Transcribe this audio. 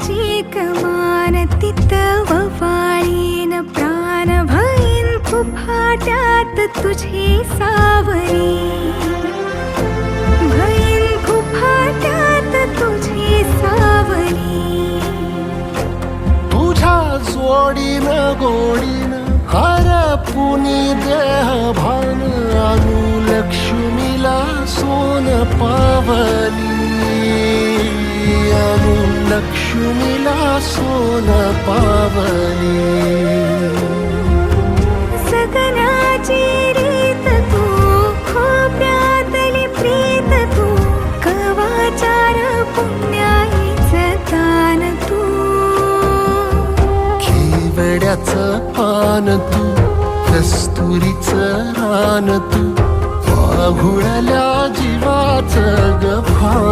सगनाची कमान तित ववाळीन प्राण भईन फुफाट्यात तुझी सावरी भईन फुफाट्यात तुझी सावरी तुझ्या जोडीन गोडीन हरपुनी देह भान अनुलक्ष्मीला सोन पावली अनुलक्ष्मीला सोन पावली सगनाची रीत तू खोप्यातली प्रीत तू कवाचार पुण्याईचं दान तू केवड्याचं पान तू कस्तुरीचं रान तू वाघुळल्या जीवाचं गभान